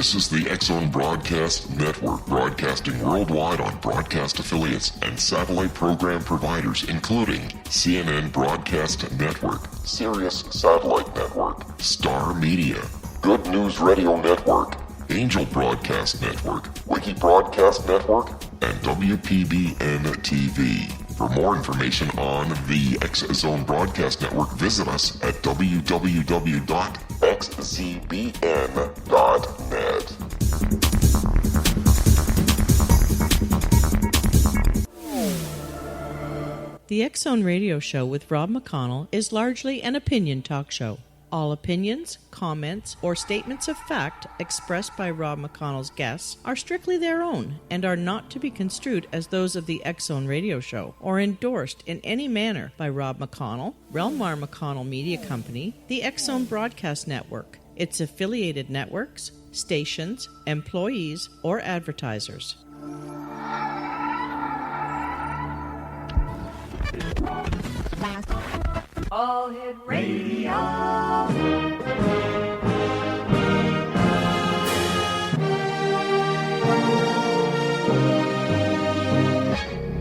This is the X-Zone Broadcast Network, broadcasting worldwide on broadcast affiliates and satellite program providers, including CNN Broadcast Network, Sirius Satellite Network, Star Media, Good News Radio Network, Angel Broadcast Network, Wiki Broadcast Network, and WPBN TV. For more information on the X-Zone Broadcast Network, visit us at www.xzbn.net. The X-Zone Radio Show with Rob McConnell is largely an opinion talk show. All opinions, comments, or statements of fact expressed by Rob McConnell's guests are strictly their own and are not to be construed as those of the X-Zone Radio Show or endorsed in any manner by Rob McConnell, REL-MAR McConnell Media Company, the X-Zone Broadcast Network, its affiliated networks, stations, employees, or advertisers. All Hit Radio.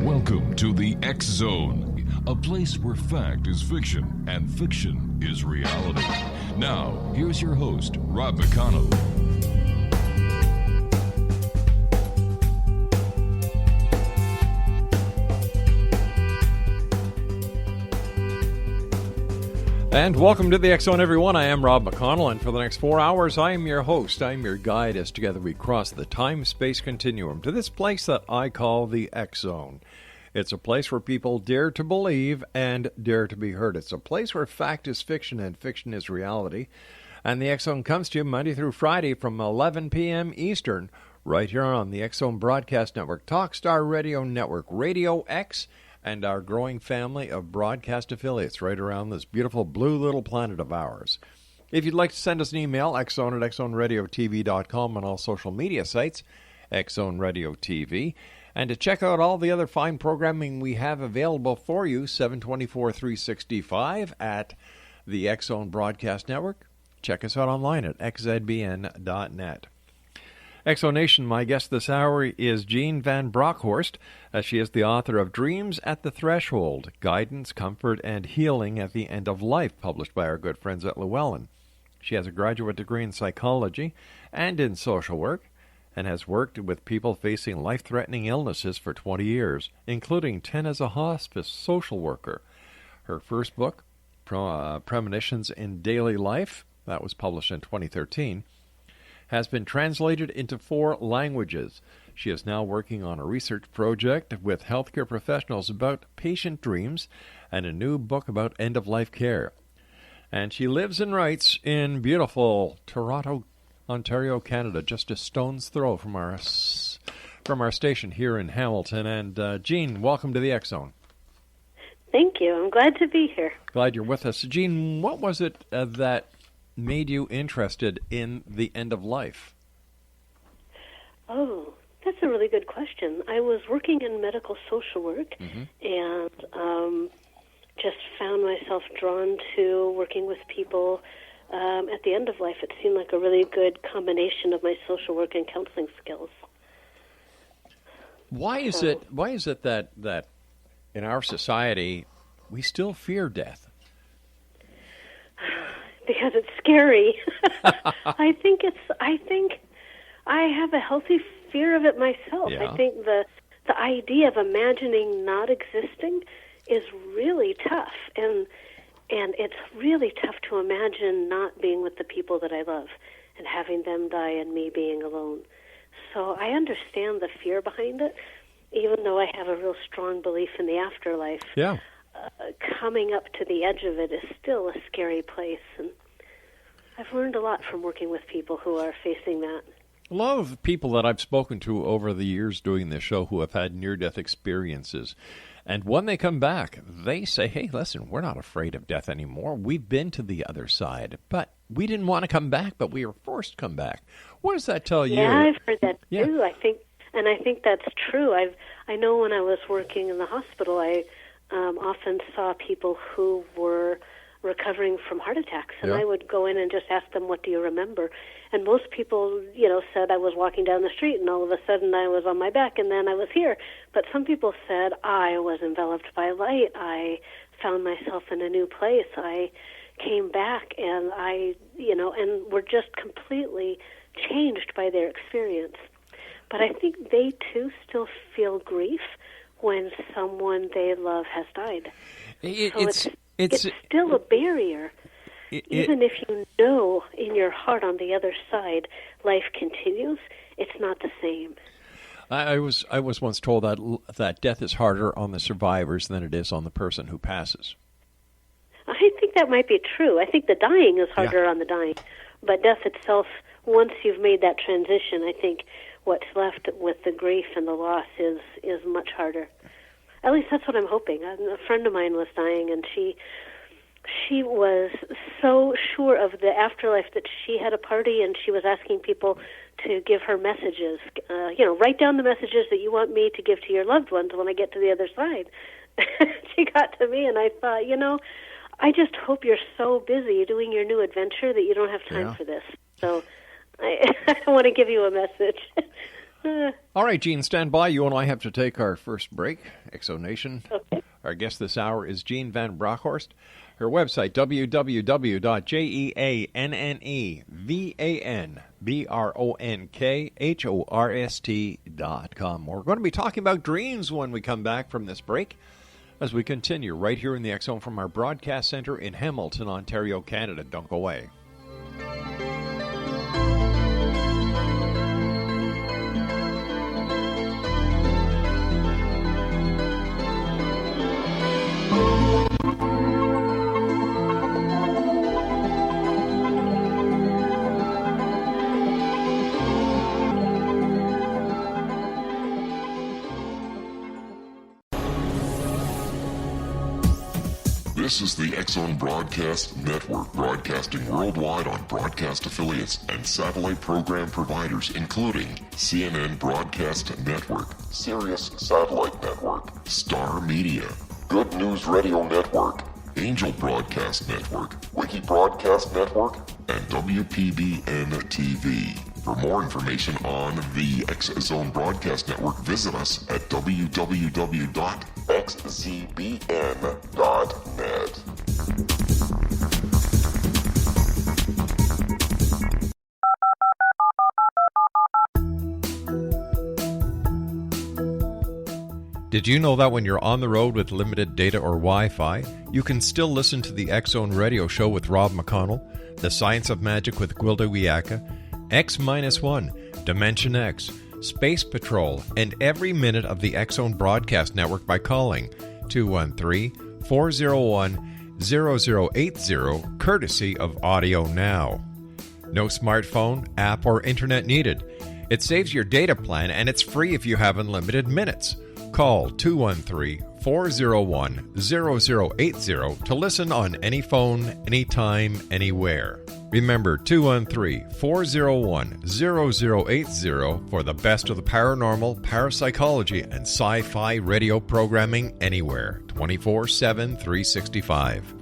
Welcome to the X-Zone, a place where fact is fiction and fiction is reality. Now, here's your host, Rob McConnell. And welcome to the X-Zone, everyone. I am Rob McConnell, and for the next 4 hours, I am your host. I am your guide as together we cross the time-space continuum to this place that I call the X-Zone. It's a place where people dare to believe and dare to be heard. It's a place where fact is fiction and fiction is reality. And the X-Zone comes to you Monday through Friday from 11 p.m. Eastern, right here on the X-Zone Broadcast Network, Talkstar Radio Network, Radio X, and our growing family of broadcast affiliates right around this beautiful blue little planet of ours. If you'd like to send us an email, xzone at xzoneradiotv.com, on all social media sites, X-Zone Radio TV, and to check out all the other fine programming we have available for you, 724-365 at the X-Zone Broadcast Network. Check us out online at xzbn.net. Exonation, my guest this hour is Jean Van Bronkhorst. She is the author of Dreams at the Threshold, Guidance, Comfort, and Healing at the End of Life, published by our good friends at Llewellyn. She has a graduate degree in psychology and in social work, and has worked with people facing life-threatening illnesses for 20 years, including 10 as a hospice social worker. Her first book, Premonitions in Daily Life, that was published in 2013, has been translated into 4 languages. She is now working on a research project with healthcare professionals about patient dreams and a new book about end-of-life care. And she lives and writes in beautiful Toronto, Ontario, Canada, just a stone's throw from our station here in Hamilton. And Jean, welcome to the X-Zone. Thank you. I'm glad to be here. Glad you're with us. Jean, what was it that made you interested in the end of life? Oh, that's a really good question. I was working in medical social work and just found myself drawn to working with people at the end of life. It seemed like a really good combination of my social work and counseling skills. Why is it that in our society we still fear death? Because it's scary. I think I have a healthy fear of it myself. Yeah. I think the idea of imagining not existing is really tough, and it's really tough to imagine not being with the people that I love and having them die and me being alone. So I understand the fear behind it, even though I have a real strong belief in the afterlife. Yeah. Coming up to the edge of it is still a scary place, and I've learned a lot from working with people who are facing that. A lot of people that I've spoken to over the years doing this show who have had near-death experiences, and when they come back, they say, hey, listen, we're not afraid of death anymore. We've been to the other side, but we didn't want to come back, but we were forced to come back. What does that tell you? Yeah, I've heard that Yeah. too. I think that's true. I know when I was working in the hospital, I often saw people who were recovering from heart attacks, and Yeah. I would go in and just ask them, what do you remember? And most people, said I was walking down the street and all of a sudden I was on my back and then I was here. But some people said I was enveloped by light. I found myself in a new place. I came back and and were just completely changed by their experience. But I think they too still feel grief when someone they love has died. It's still a barrier. Even if you know in your heart on the other side life continues, it's not the same. I was once told that death is harder on the survivors than it is on the person who passes. I think that might be true. I think the dying is harder on the dying, but death itself, once you've made that transition, I think what's left with the grief and the loss is much harder. At least that's what I'm hoping. A friend of mine was dying, and she was so sure of the afterlife that she had a party and she was asking people to give her messages. Write down the messages that you want me to give to your loved ones when I get to the other side. She got to me and I thought, I just hope you're so busy doing your new adventure that you don't have time for this. So I want to give you a message. All right, Jean, stand by. You and I have to take our first break. Exonation. Okay. Our guest this hour is Jean Van Bronkhorst. Her website, www.jeanvanbronkhorst.com. We're going to be talking about dreams when we come back from this break as we continue right here in the X Zone from our broadcast center in Hamilton, Ontario, Canada. Don't go away. This is the X Zone Broadcast Network, broadcasting worldwide on broadcast affiliates and satellite program providers, including CNN Broadcast Network, Sirius Satellite Network, Star Media, Good News Radio Network, Angel Broadcast Network, Wiki Broadcast Network, and WPBN TV. For more information on the X Zone Broadcast Network, visit us at www.xzbn.net. Did you know that when you're on the road with limited data or Wi-Fi, you can still listen to the X Zone Radio Show with Rob McConnell, The Science of Magic with Gwilda Wiyaka, X-1, Dimension X, Space Patrol, and every minute of the X Zone Broadcast Network by calling 213-401-0080, courtesy of Audio Now. No smartphone, app, or internet needed. It saves your data plan, and it's free if you have unlimited minutes. Call 213-401-0080 to listen on any phone, anytime, anywhere. Remember 213-401-0080 for the best of the paranormal, parapsychology, and sci-fi radio programming anywhere, 24/7, 365.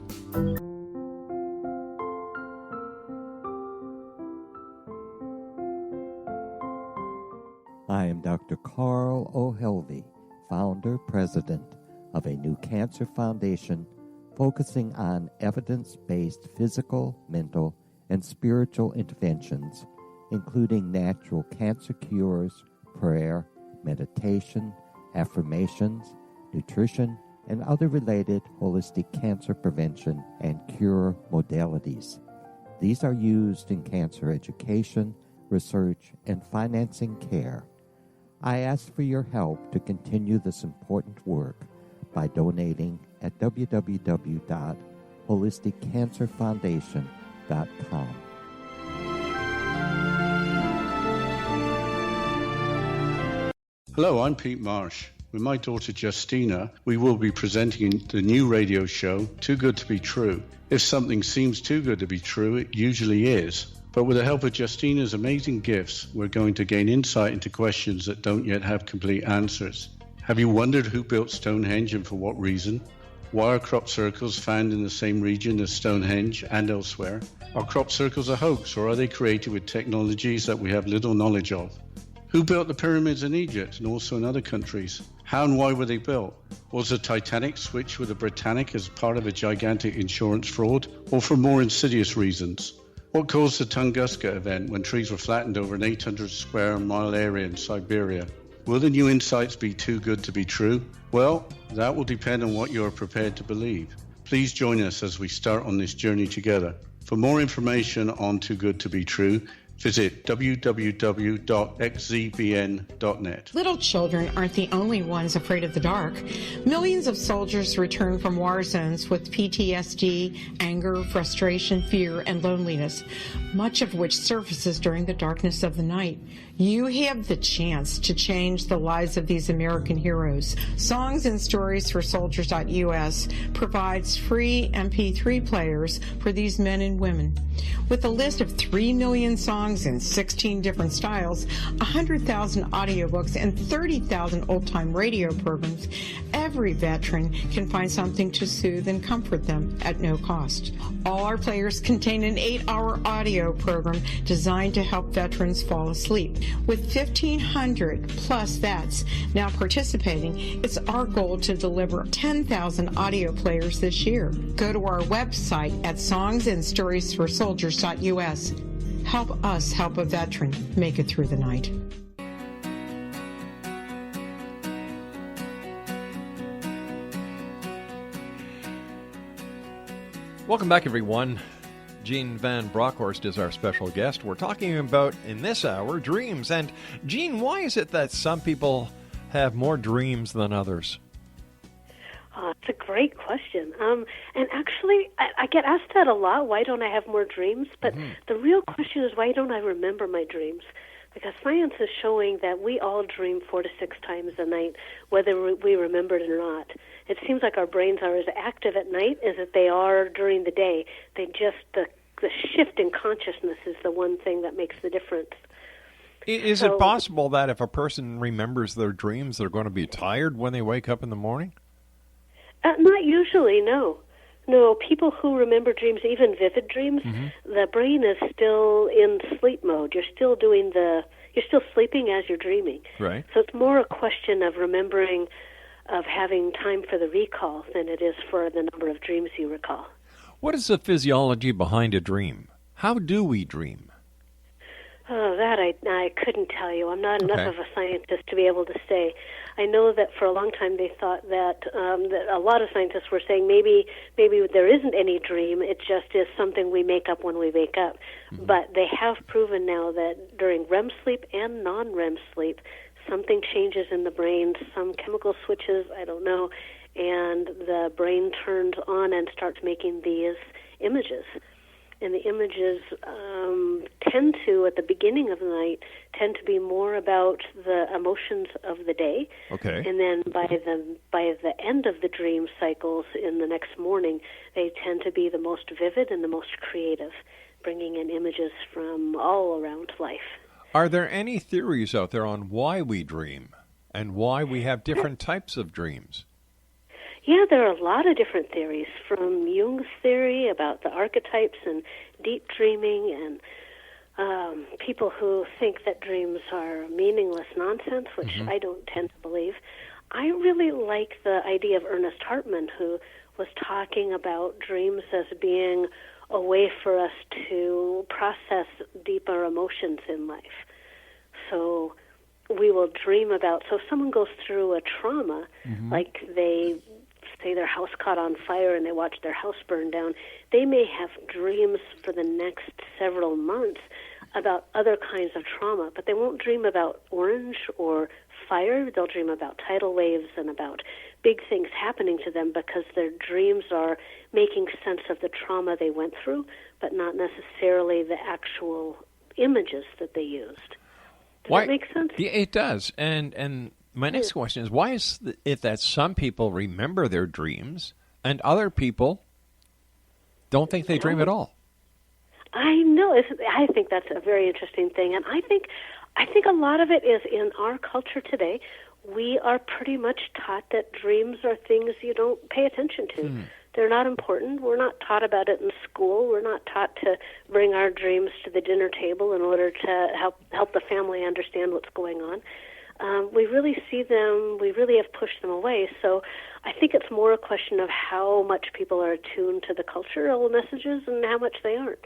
I am Dr. Carl O'Helvey, founder, president of a new cancer foundation focusing on evidence-based physical, mental, and spiritual interventions, including natural cancer cures, prayer, meditation, affirmations, nutrition, and other related holistic cancer prevention and cure modalities. These are used in cancer education, research, and financing care. I ask for your help to continue this important work by donating at www.holisticcancerfoundation.com. Hello, I'm Pete Marsh. With my daughter Justina, we will be presenting the new radio show, Too Good to Be True. If something seems too good to be true, it usually is. But with the help of Justina's amazing gifts, we're going to gain insight into questions that don't yet have complete answers. Have you wondered who built Stonehenge and for what reason? Why are crop circles found in the same region as Stonehenge and elsewhere? Are crop circles a hoax, or are they created with technologies that we have little knowledge of? Who built the pyramids in Egypt and also in other countries? How and why were they built? Was the Titanic switched with the Britannic as part of a gigantic insurance fraud, or for more insidious reasons? What caused the Tunguska event when trees were flattened over an 800 square mile area in Siberia? Will the new insights be too good to be true? Well, that will depend on what you are prepared to believe. Please join us as we start on this journey together. For more information on Too Good to Be True, visit www.xzbn.net. Little children aren't the only ones afraid of the dark. Millions of soldiers return from war zones with PTSD, anger, frustration, fear, and loneliness, much of which surfaces during the darkness of the night. You have the chance to change the lives of these American heroes. Songs and Stories for Soldiers.us provides free MP3 players for these men and women. With a list of 3 million songs in 16 different styles, 100,000 audiobooks, and 30,000 old-time radio programs, every veteran can find something to soothe and comfort them at no cost. All our players contain an 8-hour audio program designed to help veterans fall asleep. With 1,500 plus vets now participating, it's our goal to deliver 10,000 audio players this year. Go to our website at songsandstoriesforsoldiers.us. Help us help a veteran make it through the night. Welcome back, everyone. Gene Van Bronkhorst is our special guest. We're talking about, in this hour, dreams. And, Gene, why is it that some people have more dreams than others? It's a great question. And actually, I get asked that a lot. Why don't I have more dreams? But the real question is, why don't I remember my dreams? Because science is showing that we all dream 4 to 6 times a night, whether we remember it or not. It seems like our brains are as active at night as that they are during the day. They just, the shift in consciousness is the one thing that makes the difference. Is it possible that if a person remembers their dreams, they're going to be tired when they wake up in the morning? Not usually, no. No, people who remember dreams, even vivid dreams, the brain is still in sleep mode. You're still sleeping as you're dreaming. Right. So it's more a question of remembering, of having time for the recall than it is for the number of dreams you recall. What is the physiology behind a dream? How do we dream? Oh, that I couldn't tell you. I'm not enough of a scientist to be able to say. I know that for a long time they thought that that a lot of scientists were saying maybe there isn't any dream. It just is something we make up when we wake up. But they have proven now that during REM sleep and non-REM sleep, something changes in the brain, some chemical switches, I don't know, and the brain turns on and starts making these images. And the images tend to, at the beginning of the night, tend to be more about the emotions of the day. Okay. And then by the end of the dream cycles in the next morning, they tend to be the most vivid and the most creative, bringing in images from all around life. Are there any theories out there on why we dream and why we have different types of dreams? Yeah, there are a lot of different theories, from Jung's theory about the archetypes and deep dreaming, and people who think that dreams are meaningless nonsense, which I don't tend to believe. I really like the idea of Ernest Hartman, who was talking about dreams as being a way for us to process deeper emotions in life. So we will dream about, so if someone goes through a trauma, like they say their house caught on fire and they watch their house burn down, they may have dreams for the next several months about other kinds of trauma, but they won't dream about orange or fire. They'll dream about tidal waves and about big things happening to them because their dreams are making sense of the trauma they went through, but not necessarily the actual images that they used. Does that make sense? Yeah, it does. And my next question is, why is it that some people remember their dreams and other people don't think they dream at all? I know. I think that's a very interesting thing, and I think a lot of it is in our culture today. we are pretty much taught that dreams are things you don't pay attention to. They're not important. We're not taught about it in school. We're not taught to bring our dreams to the dinner table in order to help the family understand what's going on. We really see them, we really have pushed them away. So I think it's more a question of how much people are attuned to the cultural messages and how much they aren't.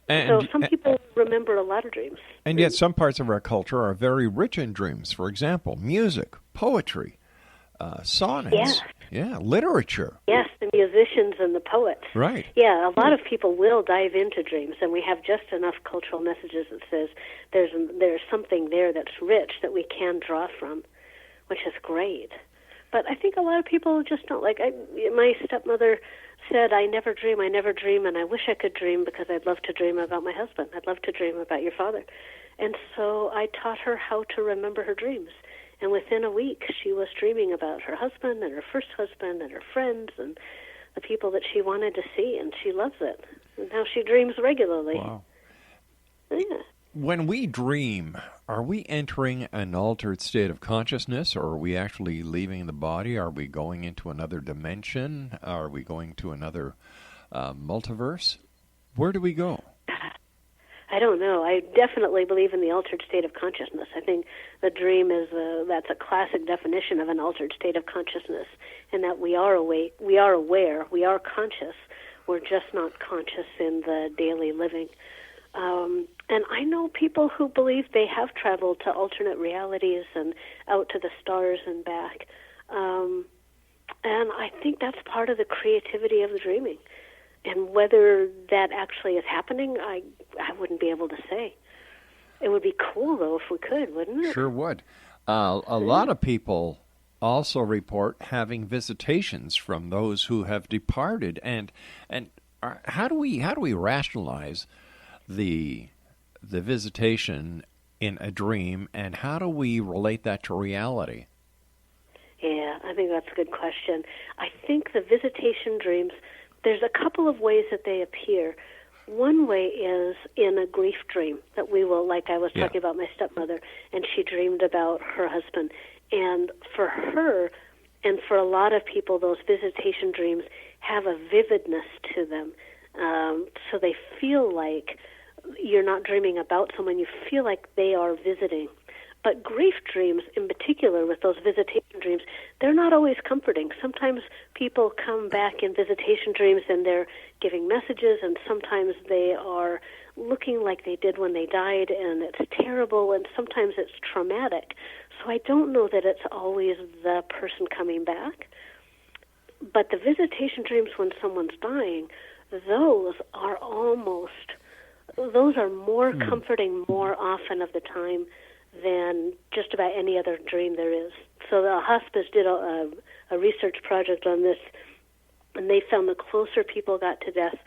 So some people remember a lot of dreams. And yet some parts of our culture are very rich in dreams. For example, music, poetry, sonnets, literature. Yes, the musicians and the poets. Right. Yeah, a lot of people will dive into dreams, and we have just enough cultural messages that says there's something there that's rich that we can draw from, which is great. But I think a lot of people just don't like. My stepmother said, I never dream, and I wish I could dream because I'd love to dream about my husband. I'd love to dream about your father. And so I taught her how to remember her dreams. And within a week, she was dreaming about her husband and her first husband and her friends and the people that she wanted to see, and she loves it. And now she dreams regularly. Wow. Yeah. When we dream, are we entering an altered state of consciousness, or are we actually leaving the body? Are we going into another dimension? Are we going to another multiverse? Where do we go? I don't know. I definitely believe in the altered state of consciousness. I think the dream that's a classic definition of an altered state of consciousness, in that we are awake, we are aware, we are conscious. We're just not conscious in the daily living. And I know people who believe they have traveled to alternate realities and out to the stars and back. And I think that's part of the creativity of the dreaming. And whether that actually is happening, I wouldn't be able to say. It would be cool, though, if we could, wouldn't it? Sure would. A lot of people also report having visitations from those who have departed. And how do we rationalize the visitation in a dream, and how do we relate that to reality? Yeah, I think that's a good question. I think the visitation dreams, there's a couple of ways that they appear. One way is in a grief dream that we will, like I was talking about my stepmother, and she dreamed about her husband. And for her, and for a lot of people, those visitation dreams have a vividness to them. So they feel like you're not dreaming about someone, you feel like they are visiting. But grief dreams, in particular, with those visitation dreams, they're not always comforting. Sometimes people come back in visitation dreams and they're giving messages, and sometimes they are looking like they did when they died, and it's terrible, and sometimes it's traumatic. So I don't know that it's always the person coming back. But the visitation dreams when someone's dying, those are more comforting more often of the time than just about any other dream there is. So the hospice did a research project on this, and they found the closer people got to death,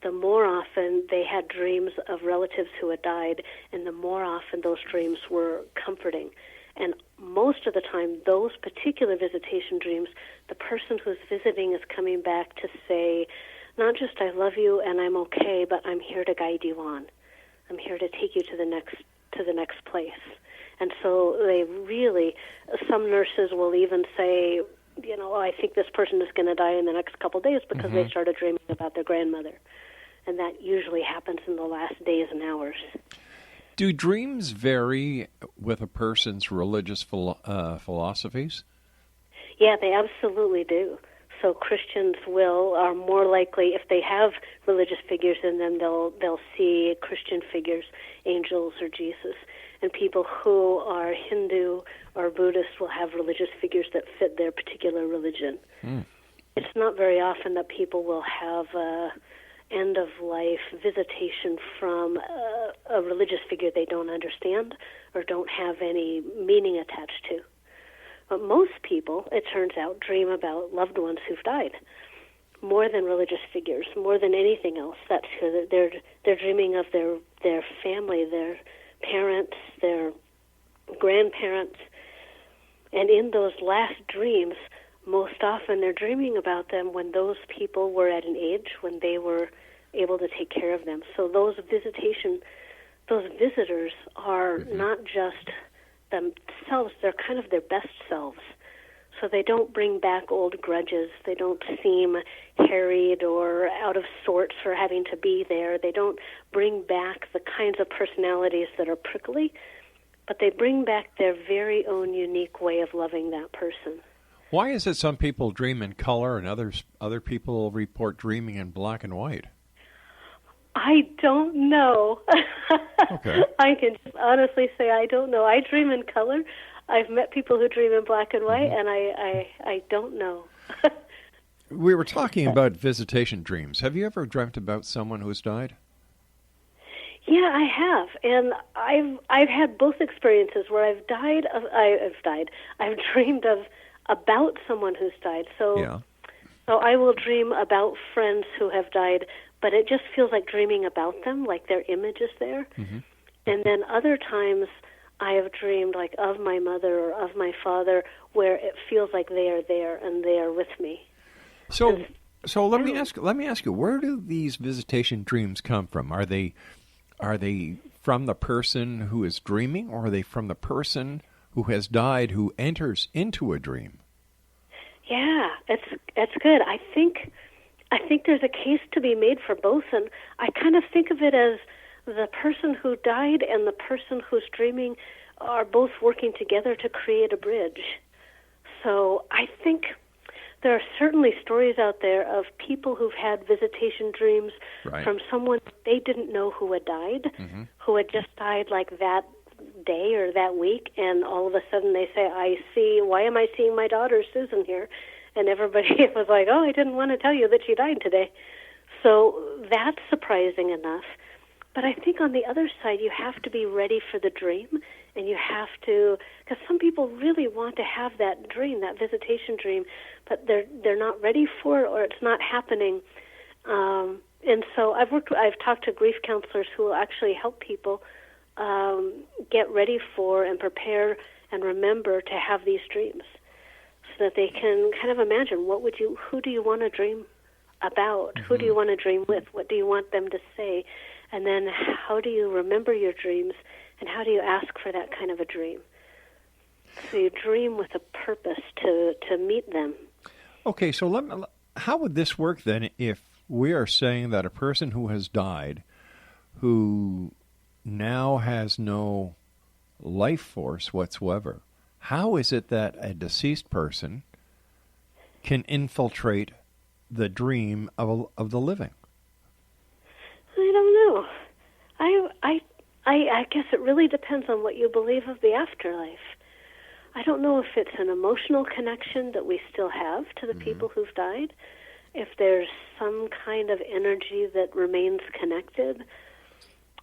the more often they had dreams of relatives who had died, and the more often those dreams were comforting. And most of the time, those particular visitation dreams, the person who's visiting is coming back to say, not just I love you and I'm okay, but I'm here to guide you on. I'm here to take you to the next place. And so they really, some nurses will even say, I think this person is going to die in the next couple of days because they started dreaming about their grandmother. And that usually happens in the last days and hours. Do dreams vary with a person's religious philosophies? Yeah, they absolutely do. So Christians are more likely, if they have religious figures in them, they'll see Christian figures, angels or Jesus. And people who are Hindu or Buddhist will have religious figures that fit their particular religion. It's not very often that people will have end-of-life visitation from a religious figure they don't understand or don't have any meaning attached to. But most people, it turns out, dream about loved ones who've died more than religious figures, more than anything else. That's because they're dreaming of their family, their parents, their grandparents. And in those last dreams, most often they're dreaming about them when those people were at an age when they were able to take care of them. So those visitors are not just themselves, they're kind of their best selves. So they don't bring back old grudges. They don't seem harried or out of sorts for having to be there. They don't bring back the kinds of personalities that are prickly, but they bring back their very own unique way of loving that person. Why is it some people dream in color and other people report dreaming in black and white? I don't know. Okay. I can just honestly say I don't know. I dream in color. I've met people who dream in black and white, and I don't know. We were talking about visitation dreams. Have you ever dreamt about someone who's died? Yeah, I have, and I've had both experiences where I've dreamed about someone who's died. So I will dream about friends who have died, but it just feels like dreaming about them, like their image is there. Mm-hmm. And then other times I have dreamed like of my mother or of my father, where it feels like they are there and they are with me. So let me ask you, where do these visitation dreams come from? Are they from the person who is dreaming, or are they from the person who has died who enters into a dream? Yeah, it's good. I think there's a case to be made for both, and I kind of think of it as the person who died and the person who's dreaming are both working together to create a bridge. So I think there are certainly stories out there of people who've had visitation dreams from someone they didn't know who had died, who had just died like that day or that week, and all of a sudden they say, why am I seeing my daughter Susan here? And everybody was like, oh, I didn't want to tell you that she died today. So that's surprising enough. But I think on the other side, you have to be ready for the dream, and you have to, because some people really want to have that dream, that visitation dream, but they're not ready for it, or it's not happening. And so I've talked to grief counselors who will actually help people get ready for and prepare and remember to have these dreams, so that they can kind of imagine who do you want to dream about? Who do you want to dream with? What do you want them to say? And then how do you remember your dreams, and how do you ask for that kind of a dream? So you dream with a purpose to meet them. Okay, so how would this work then if we are saying that a person who has died, who now has no life force whatsoever, how is it that a deceased person can infiltrate the dream of the living? I don't know. I guess it really depends on what you believe of the afterlife. I don't know if it's an emotional connection that we still have to the people who've died, if there's some kind of energy that remains connected,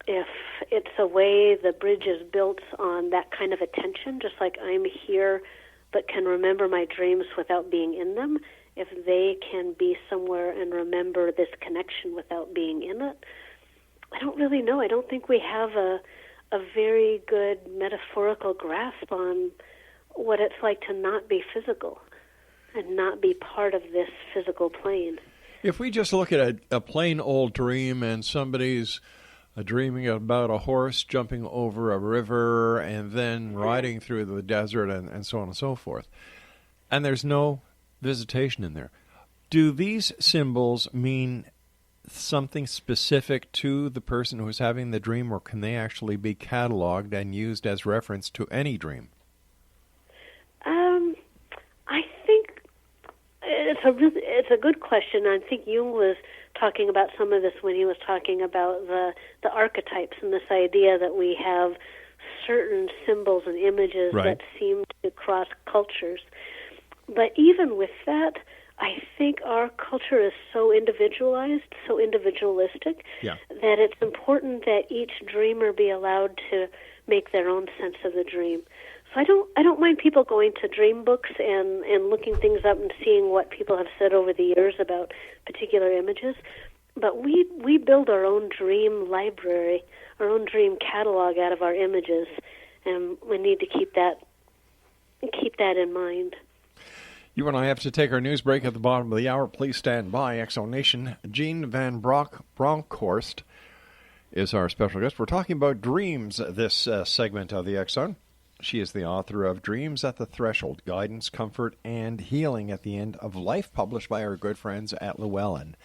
if it's a way the bridge is built on that kind of attention, just like I'm here but can remember my dreams without being in them, if they can be somewhere and remember this connection without being in it. I don't really know. I don't think we have a very good metaphorical grasp on what it's like to not be physical and not be part of this physical plane. If we just look at a plain old dream, and somebody's dreaming about a horse jumping over a river and then riding through the desert and so on and so forth, and there's no visitation in there, do these symbols mean something specific to the person who's having the dream, or can they actually be cataloged and used as reference to any dream? I think it's a good question. I think Jung was talking about some of this when he was talking about the archetypes and this idea that we have certain symbols and images that seem to cross cultures. But even with that, I think our culture is so individualized, so individualistic, that it's important that each dreamer be allowed to make their own sense of the dream. So I don't mind people going to dream books and looking things up and seeing what people have said over the years about particular images. But we build our own dream library, our own dream catalog out of our images, and we need to keep that in mind. You and I have to take our news break at the bottom of the hour. Please stand by. Exonation. Jean Van Bronkhorst is our special guest. We're talking about dreams this segment of the Exxon. She is the author of Dreams at the Threshold, Guidance, Comfort, and Healing at the End of Life, published by our good friends at Llewellyn.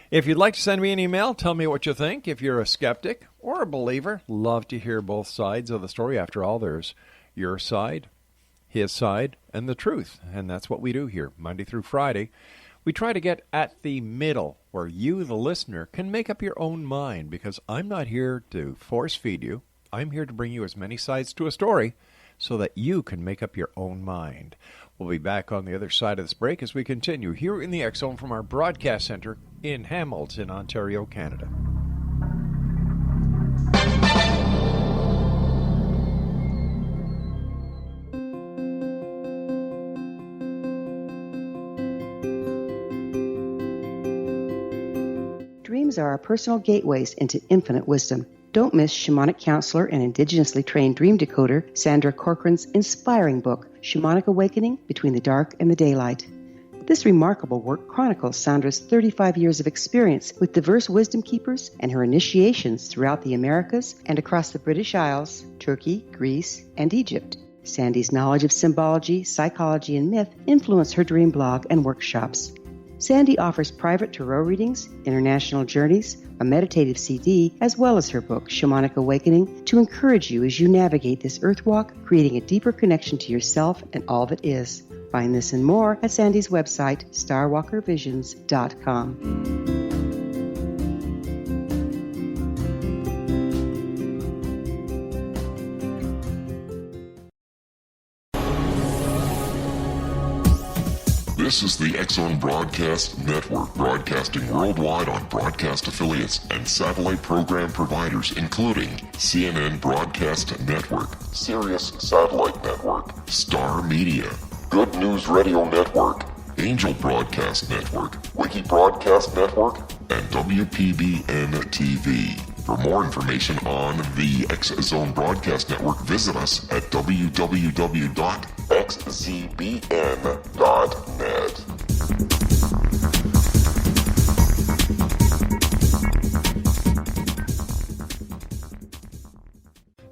If you'd like to send me an email, tell me what you think. If you're a skeptic or a believer, love to hear both sides of the story. After all, there's your side, his side, and the truth. And that's what we do here, Monday through Friday. We try to get at the middle, where you, the listener, can make up your own mind, because I'm not here to force feed you. I'm here to bring you as many sides to a story so that you can make up your own mind. We'll be back on the other side of this break as we continue here in the X-Zone from our broadcast center in Hamilton, Ontario, Canada. Dreams are our personal gateways into infinite wisdom. Don't miss shamanic counselor and indigenously trained dream decoder Sandra Corcoran's inspiring book, Shamanic Awakening Between the Dark and the Daylight. This remarkable work chronicles Sandra's 35 years of experience with diverse wisdom keepers and her initiations throughout the Americas and across the British Isles, Turkey, Greece, and Egypt. Sandy's knowledge of symbology, psychology, and myth influence her dream blog and workshops. Sandy offers private tarot readings, international journeys, a meditative CD, as well as her book, Shamanic Awakening, to encourage you as you navigate this earth walk, creating a deeper connection to yourself and all that is. Find this and more at Sandy's website, starwalkervisions.com. This is the X-Zone Broadcast Network, broadcasting worldwide on broadcast affiliates and satellite program providers, including CNN Broadcast Network, Sirius Satellite Network, Star Media, Good News Radio Network, Angel Broadcast Network, Wiki Broadcast Network, and WPBN TV. For more information on the X-Zone Broadcast Network, visit us at www.xzbn.net.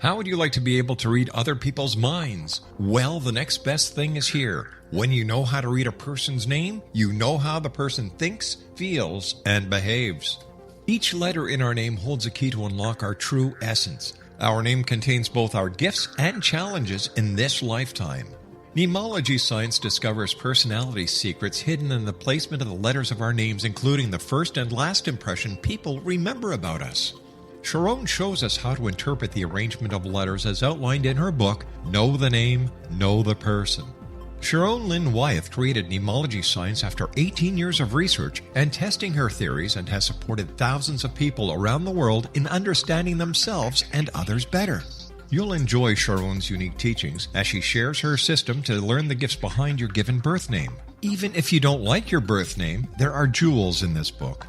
How would you like to be able to read other people's minds? Well, the next best thing is here. When you know how to read a person's name, you know how the person thinks, feels, and behaves. Each letter in our name holds a key to unlock our true essence. Our name contains both our gifts and challenges in this lifetime. Mnemology science discovers personality secrets hidden in the placement of the letters of our names, including the first and last impression people remember about us. Sharon shows us how to interpret the arrangement of letters as outlined in her book, Know the Name, Know the Person. Sharon Lynn Wyeth created mnemology science after 18 years of research and testing her theories, and has supported thousands of people around the world in understanding themselves and others better. You'll enjoy Sharon's unique teachings as she shares her system to learn the gifts behind your given birth name. Even if you don't like your birth name, there are jewels in this book.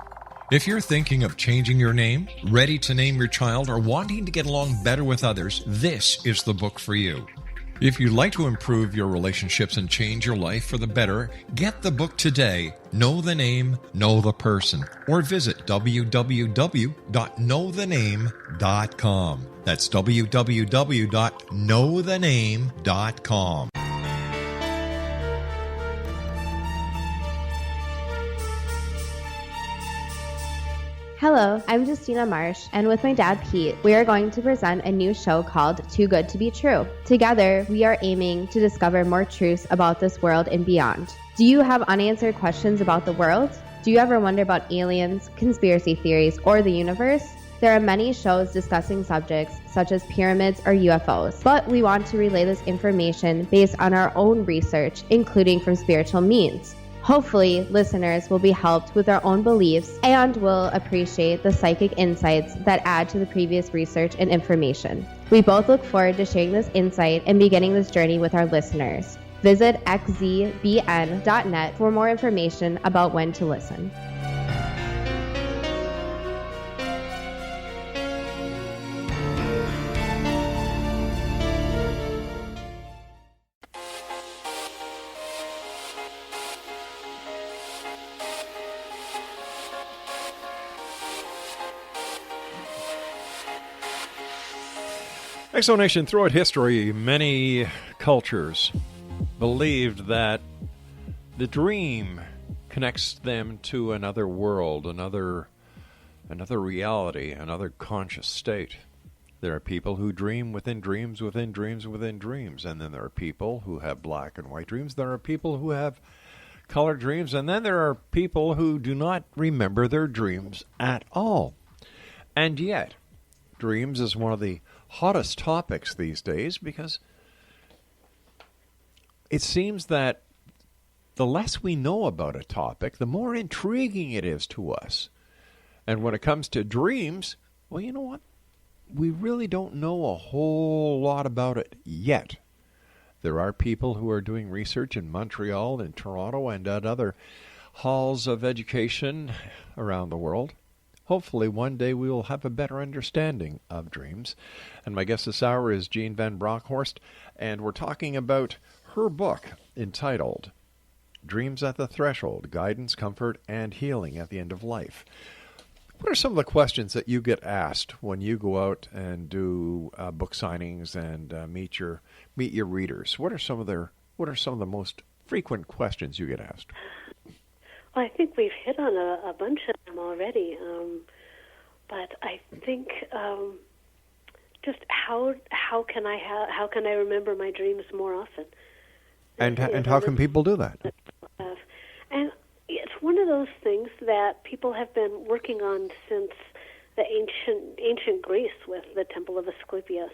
If you're thinking of changing your name, ready to name your child, or wanting to get along better with others, this is the book for you. If you'd like to improve your relationships and change your life for the better, get the book today, Know the Name, Know the Person, or visit www.knowthename.com. That's www.knowthename.com. Hello, I'm Justina Marsh, and with my dad Pete, we are going to present a new show called Too Good to Be True. Together, we are aiming to discover more truths about this world and beyond. Do you have unanswered questions about the world? Do you ever wonder about aliens, conspiracy theories, or the universe? There are many shows discussing subjects such as pyramids or UFOs, but we want to relay this information based on our own research, including from spiritual means. Hopefully, listeners will be helped with their own beliefs and will appreciate the psychic insights that add to the previous research and information. We both look forward to sharing this insight and beginning this journey with our listeners. Visit xzbn.net for more information about when to listen. Exonation, throughout history, many cultures believed that the dream connects them to another world, another reality, another conscious state. There are people who dream within dreams, within dreams, within dreams. And then there are people who have black and white dreams. There are people who have color dreams. And then there are people who do not remember their dreams at all. And yet, dreams is one of the hottest topics these days because it seems that the less we know about a topic, the more intriguing it is to us. And when it comes to dreams, well, you know what? We really don't know a whole lot about it yet. There are people who are doing research in Montreal and Toronto and at other halls of education around the world. Hopefully one day we will have a better understanding of dreams. And my guest this hour is Jean Van Bronkhorst, and we're talking about her book entitled Dreams at the Threshold, Guidance, Comfort, and Healing at the End of Life. What are some of the questions that you get asked when you go out and do book signings and meet your readers? What are some of the most frequent questions you get asked? Well, I think we've hit on a bunch of them already, but I think just how can I remember my dreams more often? And how can people do that? And it's one of those things that people have been working on since the ancient Greece with the Temple of Asclepius,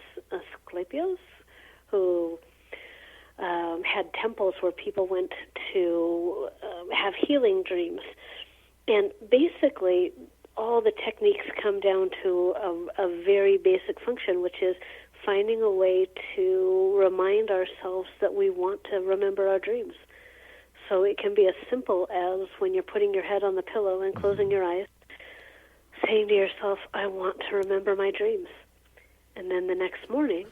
who had temples where people went to have healing dreams. And basically, all the techniques come down to a very basic function, which is finding a way to remind ourselves that we want to remember our dreams. So it can be as simple as when you're putting your head on the pillow and closing your eyes, saying to yourself, I want to remember my dreams. And then the next morning,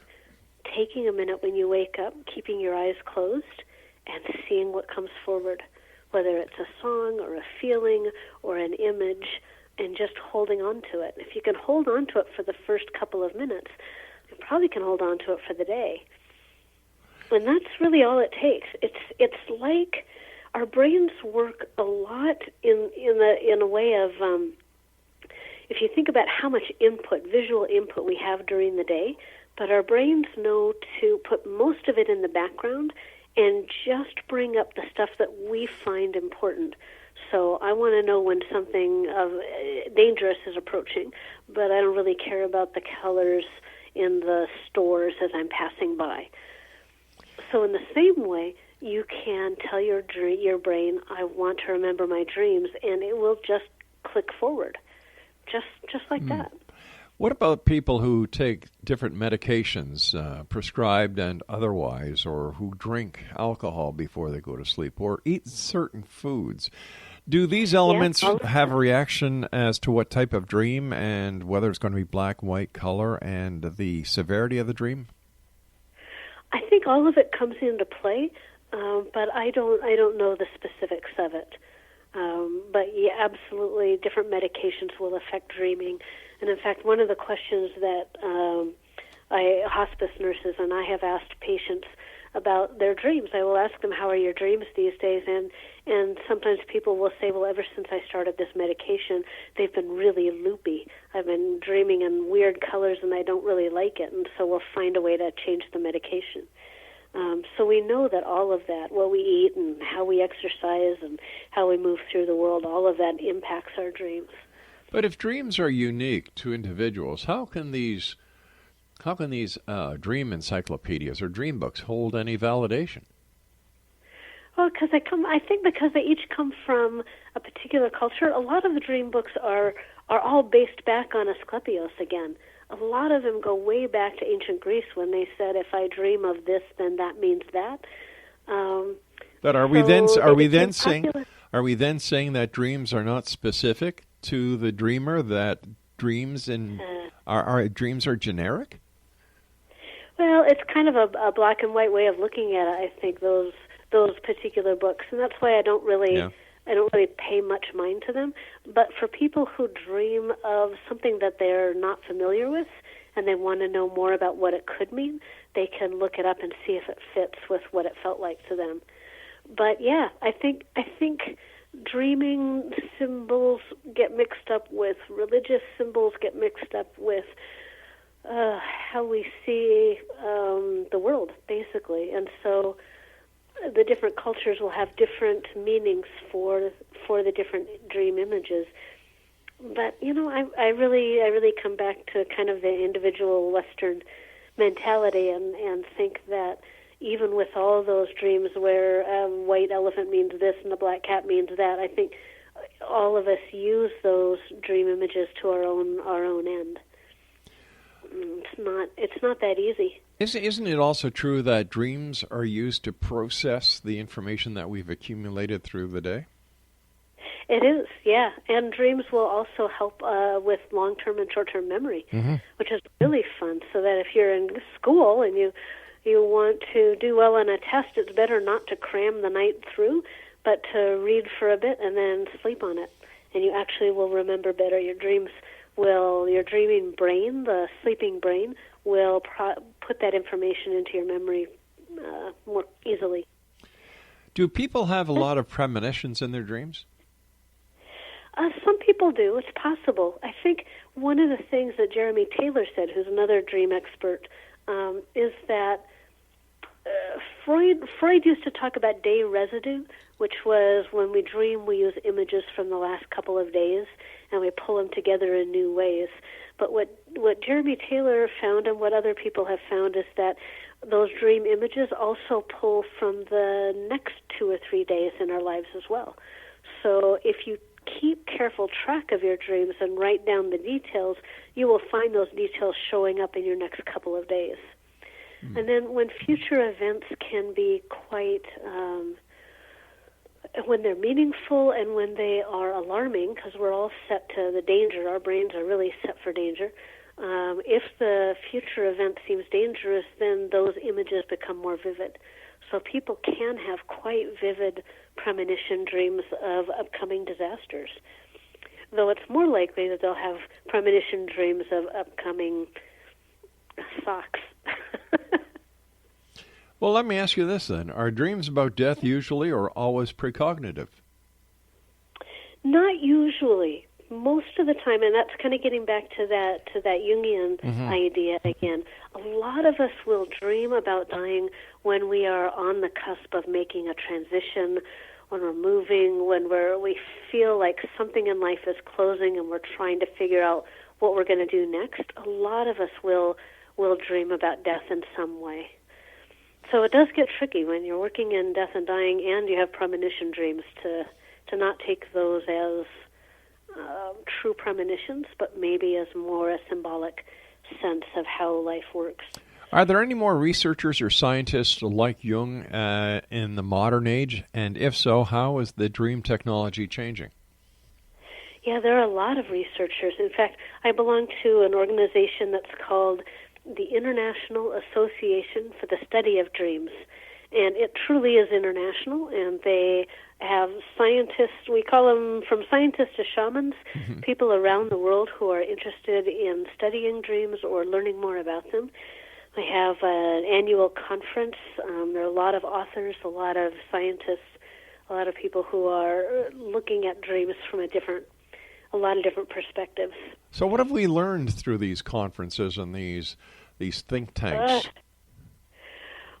taking a minute when you wake up, keeping your eyes closed, and seeing what comes forward, whether it's a song or a feeling or an image, and just holding on to it. If you can hold on to it for the first couple of minutes, you probably can hold on to it for the day. And that's really all it takes. It's like our brains work a lot in a way of, if you think about how much visual input we have during the day, but our brains know to put most of it in the background and just bring up the stuff that we find important. So I want to know when something dangerous is approaching, but I don't really care about the colors in the stores as I'm passing by. So in the same way, you can tell your brain, I want to remember my dreams, and it will just click forward, just like that. What about people who take different medications, prescribed and otherwise, or who drink alcohol before they go to sleep, or eat certain foods? Do these elements have a reaction as to what type of dream and whether it's going to be black, white, color, and the severity of the dream? I think all of it comes into play, but I don't know the specifics of it. But yeah, absolutely, different medications will affect dreaming. And in fact, one of the questions that hospice nurses and I have asked patients about their dreams, I will ask them, how are your dreams these days? And sometimes people will say, well, ever since I started this medication, they've been really loopy. I've been dreaming in weird colors and I don't really like it. And so we'll find a way to change the medication. So we know that all of that, what we eat and how we exercise and how we move through the world, all of that impacts our dreams. But if dreams are unique to individuals, how can these dream encyclopedias or dream books hold any validation? Well, I think because they each come from a particular culture. A lot of the dream books are all based back on Asclepius again. A lot of them go way back to ancient Greece when they said, if I dream of this, then that means that. But are we then saying that dreams are not specific to the dreamer, that dreams dreams are generic? Well, it's kind of a black and white way of looking at it, I think, those particular books, and that's why I don't really pay much mind to them. But for people who dream of something that they're not familiar with, and they want to know more about what it could mean, they can look it up and see if it fits with what it felt like to them. But yeah, I think dreaming symbols get mixed up with religious symbols, get mixed up with how we see the world, basically. And so the different cultures will have different meanings for the different dream images. But, you know, I really come back to kind of the individual Western mentality and think that even with all those dreams where a white elephant means this and a black cat means that, I think all of us use those dream images to our own end. It's not that easy. Isn't it also true that dreams are used to process the information that we've accumulated through the day? It is, yeah. And dreams will also help with long-term and short-term memory, which is really fun. So that if you're in school and you want to do well on a test, it's better not to cram the night through, but to read for a bit and then sleep on it. And you actually will remember better. Your dreaming brain, the sleeping brain, will put that information into your memory more easily. Do people have a lot of premonitions in their dreams? Some people do. It's possible. I think one of the things that Jeremy Taylor said, who's another dream expert, is that Freud used to talk about day residue, which was when we dream, we use images from the last couple of days, and we pull them together in new ways. But what Jeremy Taylor found and what other people have found is that those dream images also pull from the next 2 or 3 days in our lives as well. So if you keep careful track of your dreams and write down the details, you will find those details showing up in your next couple of days. And then when future events can be quite, when they're meaningful and when they are alarming, because we're all set to the danger, our brains are really set for danger. If the future event seems dangerous, then those images become more vivid. So people can have quite vivid premonition dreams of upcoming disasters, though it's more likely that they'll have premonition dreams of upcoming socks. Well, let me ask you this then. Are dreams about death usually or always precognitive? Not usually. Most of the time, and that's kind of getting back to that Jungian idea again. A lot of us will dream about dying when we are on the cusp of making a transition, when we're moving, when we feel like something in life is closing and we're trying to figure out what we're going to do next. A lot of us will dream about death in some way. So it does get tricky when you're working in death and dying and you have premonition dreams to not take those as true premonitions, but maybe as more a symbolic sense of how life works. Are there any more researchers or scientists like Jung in the modern age? And if so, how is the dream technology changing? Yeah, there are a lot of researchers. In fact, I belong to an organization that's called the International Association for the Study of Dreams. And it truly is international, and they have scientists, we call them from scientists to shamans, people around the world who are interested in studying dreams or learning more about them. We have an annual conference. There are a lot of authors, a lot of scientists, a lot of people who are looking at dreams from a lot of different perspectives. So what have we learned through these conferences and these think tanks?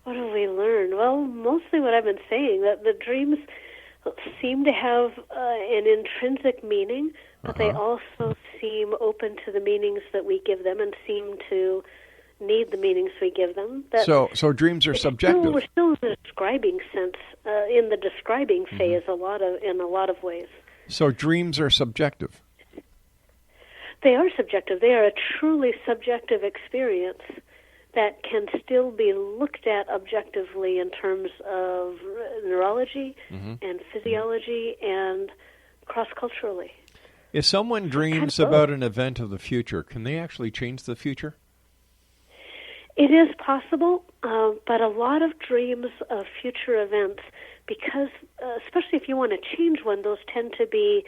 What have we learned? Well, mostly what I've been saying, that the dreams seem to have an intrinsic meaning, but they also seem open to the meanings that we give them and seem to need the meanings we give them. So dreams are subjective. We're still in the describing sense, in the describing phase in a lot of ways. So dreams are subjective. They are subjective. They are a truly subjective experience that can still be looked at objectively in terms of neurology and physiology and cross-culturally. If someone dreams about an event of the future, can they actually change the future? It is possible, but a lot of dreams of future events, because especially if you want to change one, those tend to be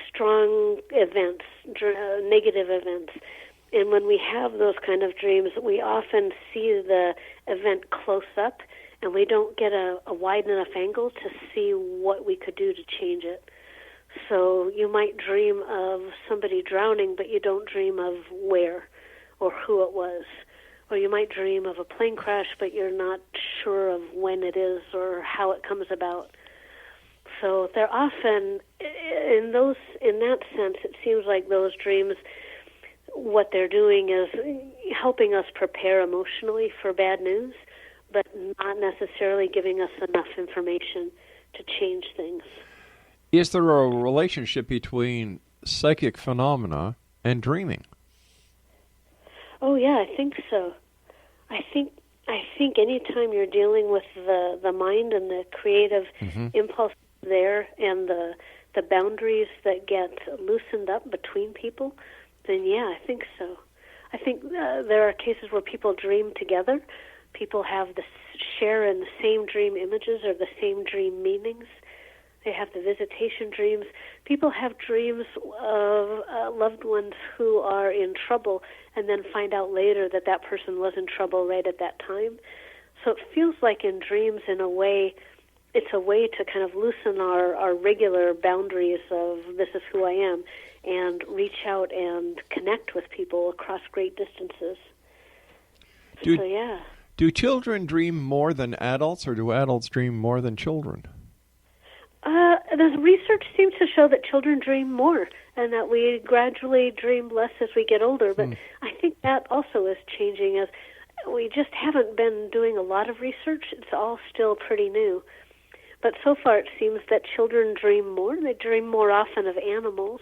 strong events, negative events. And when we have those kind of dreams, we often see the event close up, and we don't get a wide enough angle to see what we could do to change it. So you might dream of somebody drowning, but you don't dream of where or who it was. Or you might dream of a plane crash, but you're not sure of when it is or how it comes about. So they're often, in that sense, it seems like those dreams, what they're doing is helping us prepare emotionally for bad news, but not necessarily giving us enough information to change things. Is there a relationship between psychic phenomena and dreaming? Oh yeah, I think so. I think anytime you're dealing with the mind and the creative impulse there and the boundaries that get loosened up between people, then yeah, I think so. I think there are cases where people dream together. People have share in the same dream images or the same dream meanings. They have the visitation dreams. People have dreams of loved ones who are in trouble and then find out later that that person was in trouble right at that time. So it feels like in dreams, in a way, it's a way to kind of loosen our regular boundaries of this is who I am and reach out and connect with people across great distances. So, yeah. Do children dream more than adults, or do adults dream more than children? The research seems to show that children dream more and that we gradually dream less as we get older. But I think that also is changing as we just haven't been doing a lot of research. It's all still pretty new. But so far it seems that children dream more. They dream more often of animals.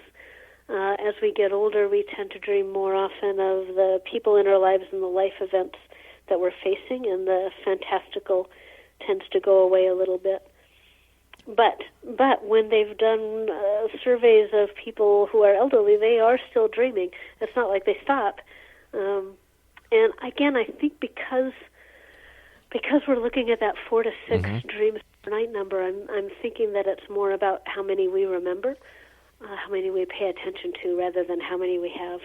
As we get older, we tend to dream more often of the people in our lives and the life events that we're facing, and the fantastical tends to go away a little bit. But when they've done surveys of people who are elderly, they are still dreaming. It's not like they stop. And again, I think because we're looking at that 4 to 6 dreams per night number, I'm thinking that it's more about how many we remember, how many we pay attention to, rather than how many we have.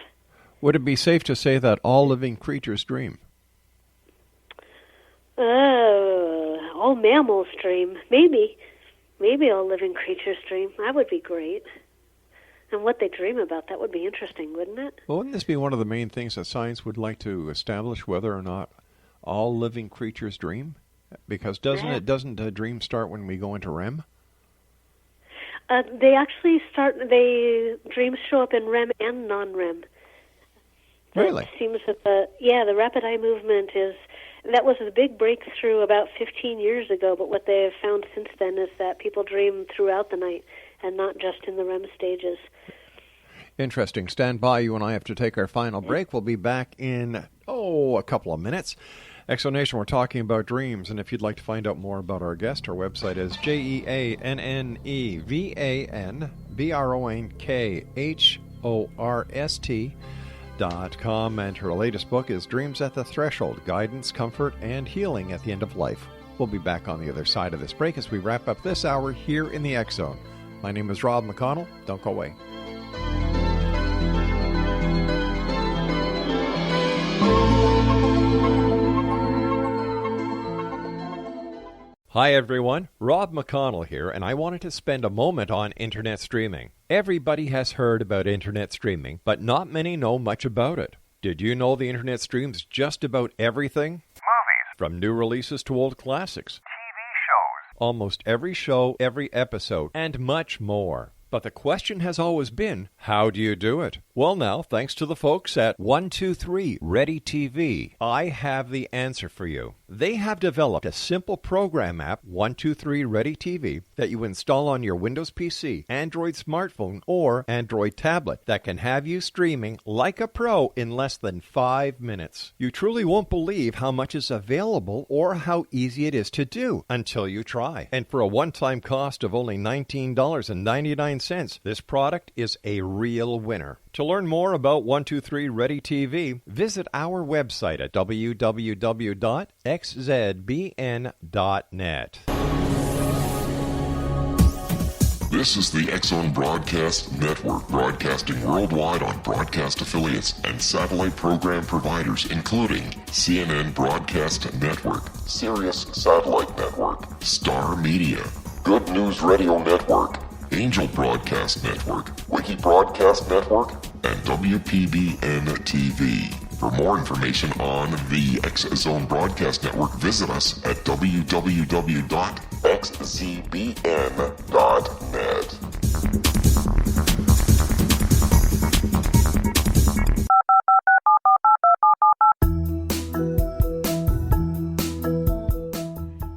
Would it be safe to say that all living creatures dream? All mammals dream. Maybe all living creatures dream. That would be great. And what they dream about, that would be interesting, wouldn't it? Well, wouldn't this be one of the main things that science would like to establish, whether or not all living creatures dream? Because doesn't a dream start when we go into REM? They actually dreams show up in REM and non-REM. Really? It seems that the rapid eye movement that was a big breakthrough about 15 years ago, but what they have found since then is that people dream throughout the night and not just in the REM stages. Interesting. Stand by. You and I have to take our final break. We'll be back in, a couple of minutes. Exonation, we're talking about dreams, and if you'd like to find out more about our guest, our website is JEANNEVANBRONKHORST.com, and her latest book is Dreams at the Threshold, Guidance, Comfort, and Healing at the End of Life. We'll be back on the other side of this break as we wrap up this hour here in the X Zone. My name is Rob McConnell. Don't go away. Hi everyone, Rob McConnell here, and I wanted to spend a moment on internet streaming. Everybody has heard about internet streaming, but not many know much about it. Did you know the internet streams just about everything? Movies. From new releases to old classics. TV shows. Almost every show, every episode, and much more. But the question has always been, how do you do it? Well now, thanks to the folks at 123 Ready TV, I have the answer for you. They have developed a simple program app, 123 Ready TV, that you install on your Windows PC, Android smartphone, or Android tablet that can have you streaming like a pro in less than 5 minutes. You truly won't believe how much is available or how easy it is to do until you try. And for a one-time cost of only $19.99, this product is a real winner. To learn more about 123 Ready TV, visit our website at www.xzbn.net. This is the X-Zone Broadcast Network, broadcasting worldwide on broadcast affiliates and satellite program providers, including CNN Broadcast Network, Sirius Satellite Network, Star Media, Good News Radio Network, Angel Broadcast Network, Wiki Broadcast Network, and WPBN TV. For more information on the X-Zone Broadcast Network, visit us at www.xzbn.net.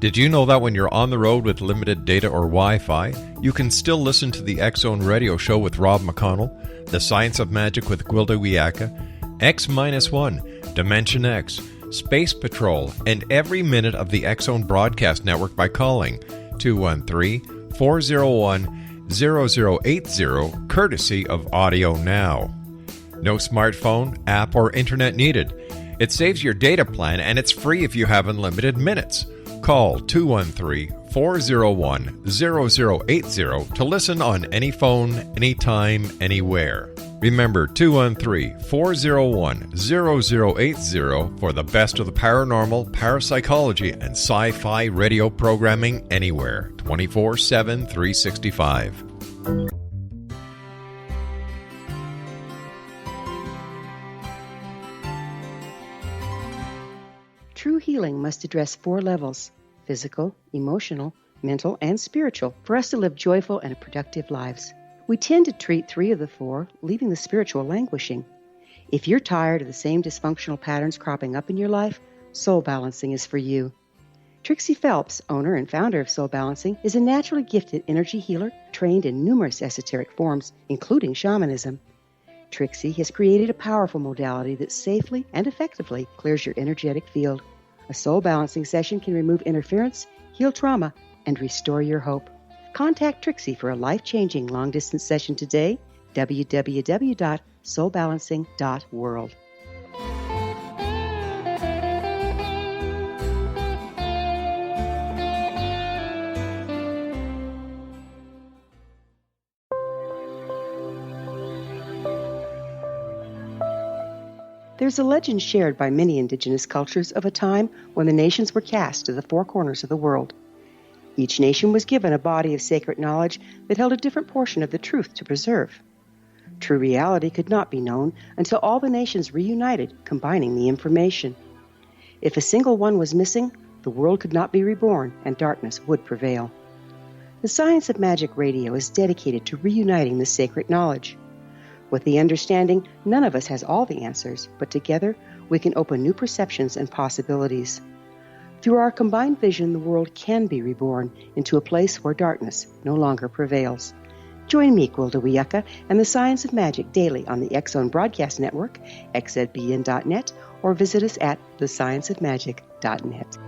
Did you know that when you're on the road with limited data or Wi-Fi, you can still listen to the X-Zone Radio Show with Rob McConnell, The Science of Magic with Gwilda Wiyaka, X-1, Dimension X, Space Patrol, and every minute of the X-Zone Broadcast Network by calling 213-401-0080, courtesy of Audio Now. No smartphone, app, or internet needed. It saves your data plan, and it's free if you have unlimited minutes. Call 213-401-0080 to listen on any phone, anytime, anywhere. Remember 213-401-0080 for the best of the paranormal, parapsychology, and sci-fi radio programming anywhere, 24/7, 365. True healing must address 4 levels: physical, emotional, mental, and spiritual, for us to live joyful and productive lives. We tend to treat 3 of the 4, leaving the spiritual languishing. If you're tired of the same dysfunctional patterns cropping up in your life, Soul Balancing is for you. Trixie Phelps, owner and founder of Soul Balancing, is a naturally gifted energy healer trained in numerous esoteric forms, including shamanism. Trixie has created a powerful modality that safely and effectively clears your energetic field. A Soul Balancing session can remove interference, heal trauma, and restore your hope. Contact Trixie for a life-changing long-distance session today, www.soulbalancing.world. There's a legend shared by many indigenous cultures of a time when the nations were cast to the 4 corners of the world. Each nation was given a body of sacred knowledge that held a different portion of the truth to preserve. True reality could not be known until all the nations reunited, combining the information. If a single one was missing, the world could not be reborn and darkness would prevail. The Science of Magic Radio is dedicated to reuniting the sacred knowledge. With the understanding, none of us has all the answers, but together we can open new perceptions and possibilities. Through our combined vision, the world can be reborn into a place where darkness no longer prevails. Join me, Gwilda Wiyaka, and the Science of Magic daily on the X-Zone Broadcast Network, xzbn.net, or visit us at thescienceofmagic.net.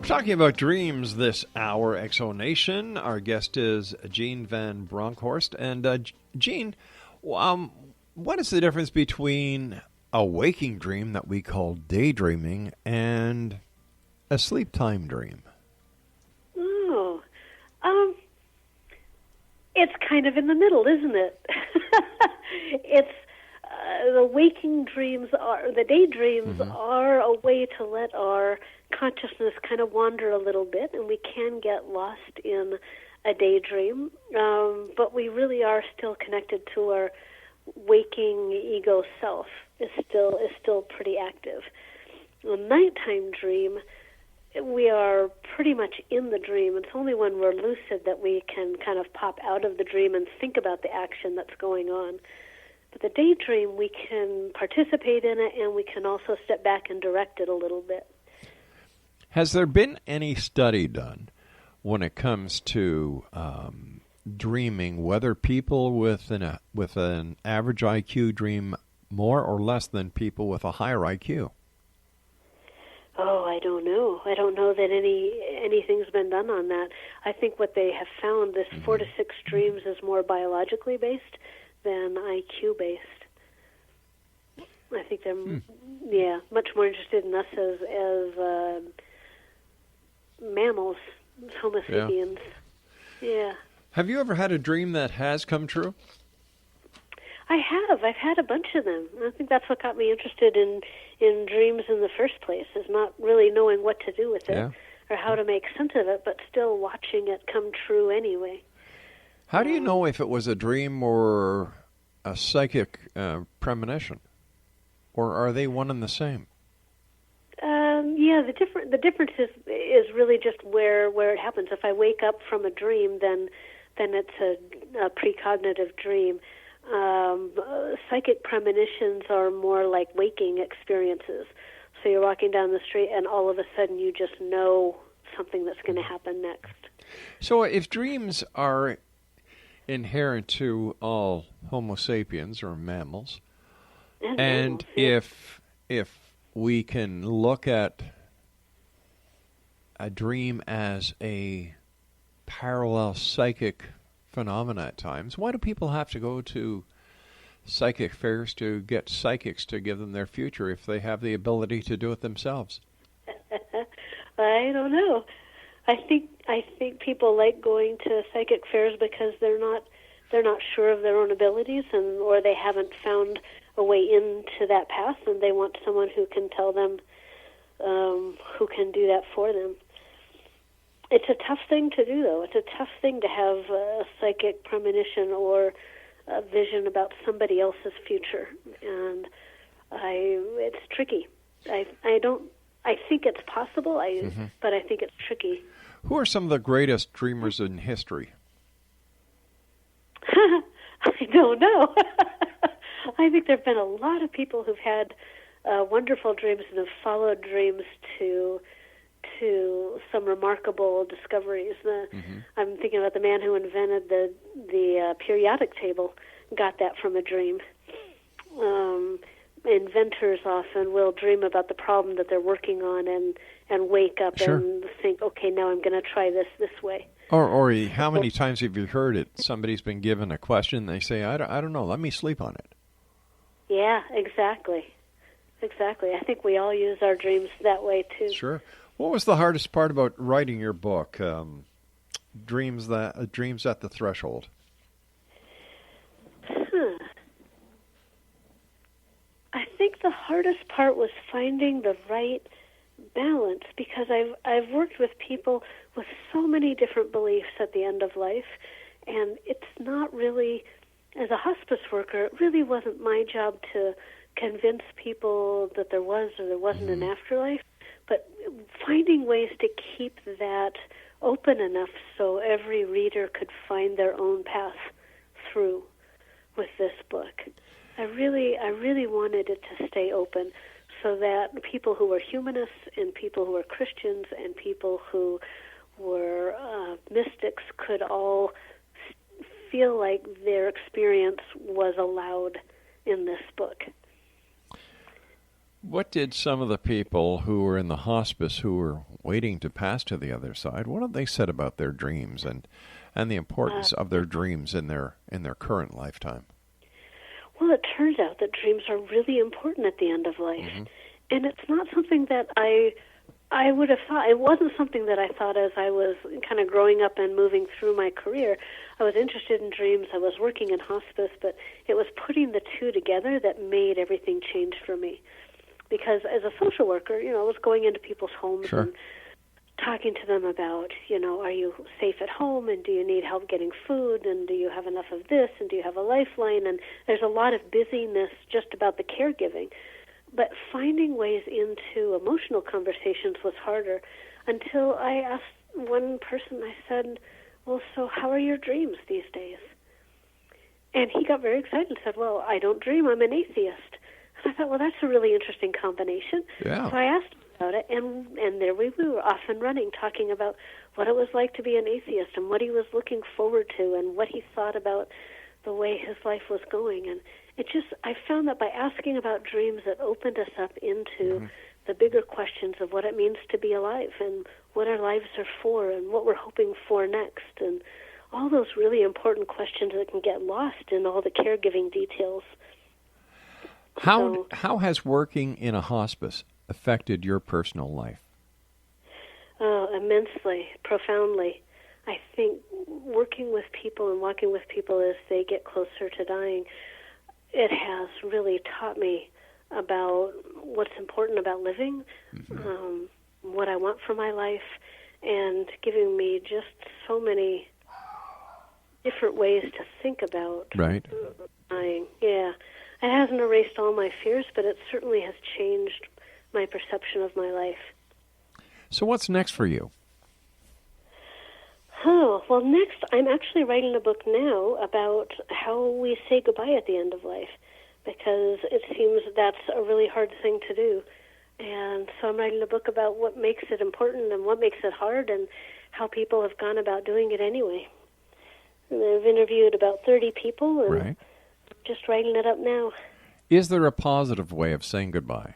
Talking about dreams this hour, Exonation. Our guest is Jean Van Bronkhorst. And Jean, what is the difference between a waking dream that we call daydreaming and a sleep time dream? Oh, it's kind of in the middle, isn't it? It's the waking dreams the daydreams are a way to let our consciousness kind of wander a little bit, and we can get lost in a daydream, but we really are still connected to our waking ego self. Is still pretty active. A nighttime dream, we are pretty much in the dream. It's only when we're lucid that we can kind of pop out of the dream and think about the action that's going on. But the daydream, we can participate in it, and we can also step back and direct it a little bit. Has there been any study done when it comes to dreaming, whether people with an average IQ dream more or less than people with a higher IQ? Oh, I don't know. I don't know that anything's been done on that. I think what they have found, this 4 to 6 dreams, is more biologically based than IQ-based. I think they're, much more interested in us as mammals, Homo sapiens. Yeah. Have you ever had a dream that has come true? I have. I've had a bunch of them. I think that's what got me interested in dreams in the first place, is not really knowing what to do with it or how to make sense of it, but still watching it come true anyway. How do you know if it was a dream or a psychic premonition? Or are they one and the same? The difference is really just where it happens. If I wake up from a dream, then it's a precognitive dream. Psychic premonitions are more like waking experiences. So you're walking down the street and all of a sudden you just know something that's going to happen next. So if dreams are inherent to all Homo sapiens or mammals, and if we can look at a dream as a parallel psychic phenomena at times, why do people have to go to psychic fairs to get psychics to give them their future if they have the ability to do it themselves? I don't know. I think people like going to psychic fairs because they're not sure of their own abilities, or they haven't found a way into that path, and they want someone who can tell them, who can do that for them. It's a tough thing to do, though. It's a tough thing to have a psychic premonition or a vision about somebody else's future, and it's tricky. I think it's possible, but I think it's tricky. Who are some of the greatest dreamers in history? I don't know. I think there have been a lot of people who've had wonderful dreams and have followed dreams to some remarkable discoveries. I'm thinking about the man who invented the periodic table, got that from a dream. Inventors often will dream about the problem that they're working on and wake up and think, okay, now I'm going to try this way. Or how many times have you heard it? Somebody's been given a question, they say, I don't know, let me sleep on it. Yeah, exactly. I think we all use our dreams that way, too. Sure. What was the hardest part about writing your book, Dreams at the Threshold? I think the hardest part was finding the right balance, because I've worked with people with so many different beliefs at the end of life, and it's not really, as a hospice worker, it really wasn't my job to convince people that there was or there wasn't an afterlife, but finding ways to keep that open enough so every reader could find their own path through with this book. I really wanted it to stay open so that people who were humanists and people who were Christians and people who were mystics could all feel like their experience was allowed in this book. What did some of the people who were in the hospice who were waiting to pass to the other side, what have they said about their dreams and the importance of their dreams in their current lifetime? Well, it turns out that dreams are really important at the end of life. And it's not something that I would have thought. It wasn't something that I thought as I was kind of growing up and moving through my career. I was interested in dreams. I was working in hospice, but it was putting the two together that made everything change for me. Because as a social worker, I was going into people's homes and talking to them about, are you safe at home, and do you need help getting food, and do you have enough of this, and do you have a lifeline? And there's a lot of busyness just about the caregiving. But finding ways into emotional conversations was harder until I asked one person, I said, well, so how are your dreams these days? And he got very excited and said, well, I don't dream, I'm an atheist. And I thought, well, that's a really interesting combination. Yeah. So I asked him about it, and there we were off and running, talking about what it was like to be an atheist and what he was looking forward to and what he thought about the way his life was going. And I found that by asking about dreams, it opened us up into the bigger questions of what it means to be alive and what our lives are for and what we're hoping for next and all those really important questions that can get lost in all the caregiving details. How has working in a hospice affected your personal life? Immensely, profoundly. I think working with people and walking with people as they get closer to dying, it has really taught me about what's important about living, what I want for my life, and giving me just so many different ways to think about dying. Yeah. It hasn't erased all my fears, but it certainly has changed my perception of my life. So what's next for you? Oh, well, next, I'm actually writing a book now about how we say goodbye at the end of life, because it seems that's a really hard thing to do. And so I'm writing a book about what makes it important and what makes it hard and how people have gone about doing it anyway. And I've interviewed about 30 people, and I'm just writing it up now. Is there a positive way of saying goodbye?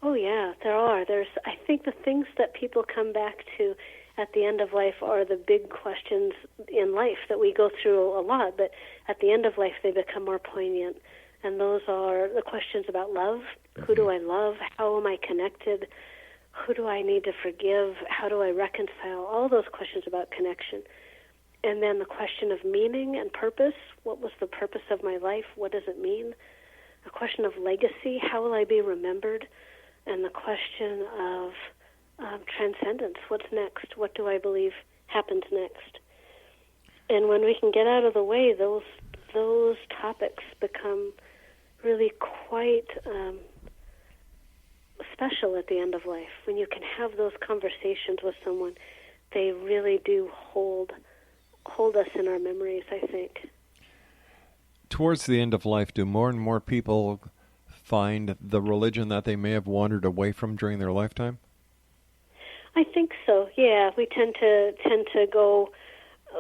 Oh, yeah, there are. I think the things that people come back to at the end of life are the big questions in life that we go through a lot, but at the end of life they become more poignant. And those are the questions about love. Who do I love? How am I connected? Who do I need to forgive? How do I reconcile? All those questions about connection. And then the question of meaning and purpose. What was the purpose of my life? What does it mean? A question of legacy. How will I be remembered? And the question of transcendence. What's next? What do I believe happens next? And when we can get out of the way, those topics become really quite special at the end of life. When you can have those conversations with someone, they really do hold us in our memories, I think. Towards the end of life, do more and more people find the religion that they may have wandered away from during their lifetime? I think so. Yeah, we tend to go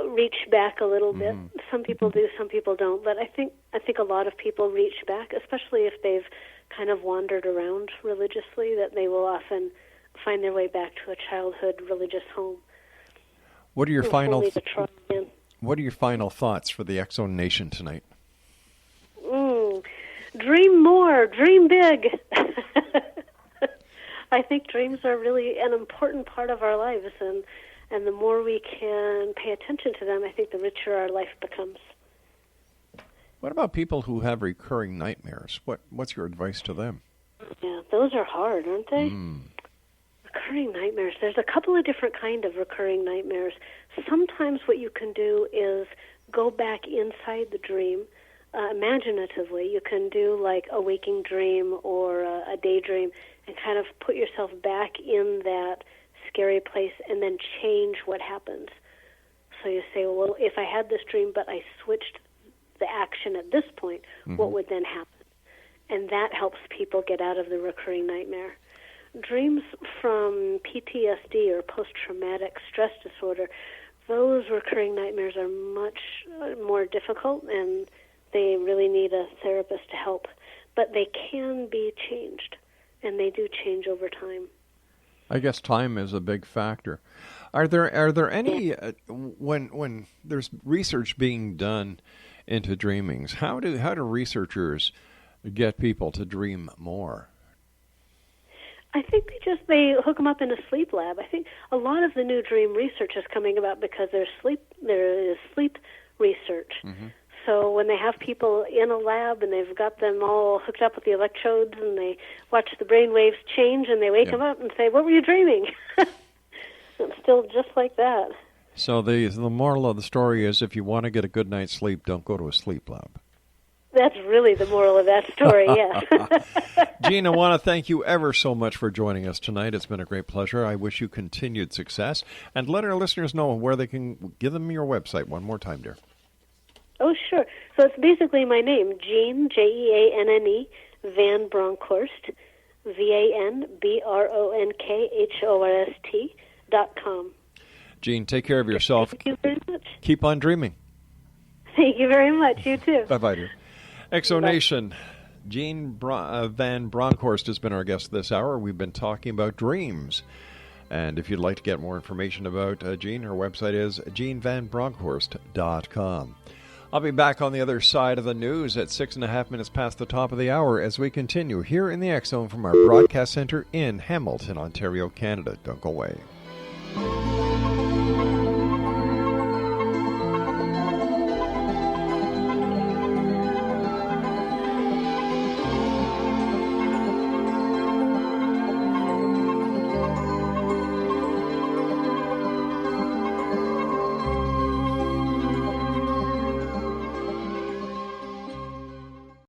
reach back a little bit. Some people do, some people don't. But I think a lot of people reach back, especially if they've kind of wandered around religiously. That they will often find their way back to a childhood religious home. What are your final thoughts for the X-Zone Nation tonight? Dream more, dream big. I think dreams are really an important part of our lives, and the more we can pay attention to them, I think the richer our life becomes. What about people who have recurring nightmares? What's your advice to them? Yeah, those are hard, aren't they? Recurring nightmares. There's a couple of different kinds of recurring nightmares. Sometimes what you can do is go back inside the dream imaginatively. You can do like a waking dream or a daydream and kind of put yourself back in that scary place and then change what happens. So you say, well, if I had this dream but I switched the action at this point, what would then happen? And that helps people get out of the recurring nightmare. Dreams from PTSD or post-traumatic stress disorder, those recurring nightmares are much more difficult, and they really need a therapist to help. But they can be changed, and they do change over time. I guess time is a big factor. Are there any when there's research being done into dreamings? How do researchers get people to dream more? I think they hook them up in a sleep lab. I think a lot of the new dream research is coming about because there is sleep research. So when they have people in a lab and they've got them all hooked up with the electrodes and they watch the brain waves change and they wake them up and say, "What were you dreaming?" It's still just like that. So the moral of the story is, if you want to get a good night's sleep, don't go to a sleep lab. That's really the moral of that story, yes. Jean, I want to thank you ever so much for joining us tonight. It's been a great pleasure. I wish you continued success. And let our listeners know where they can give them your website one more time, dear. Oh, sure. So it's basically my name, Jean, Jeanne, Van Bronkhorst, VanBronkHorst.com. Jean, take care of yourself. Thank you very much. Keep on dreaming. Thank you very much. You too. Bye-bye, dear. Exonation. Jean Van Bronkhorst has been our guest this hour. We've been talking about dreams And if you'd like to get more information about Jean, her website is jeanvanbronkhorst.com. I'll be back on the other side of the news at 6.5 minutes past the top of the hour as we continue here in the X-Zone from our broadcast center in Hamilton, Ontario, Canada. Don't go away.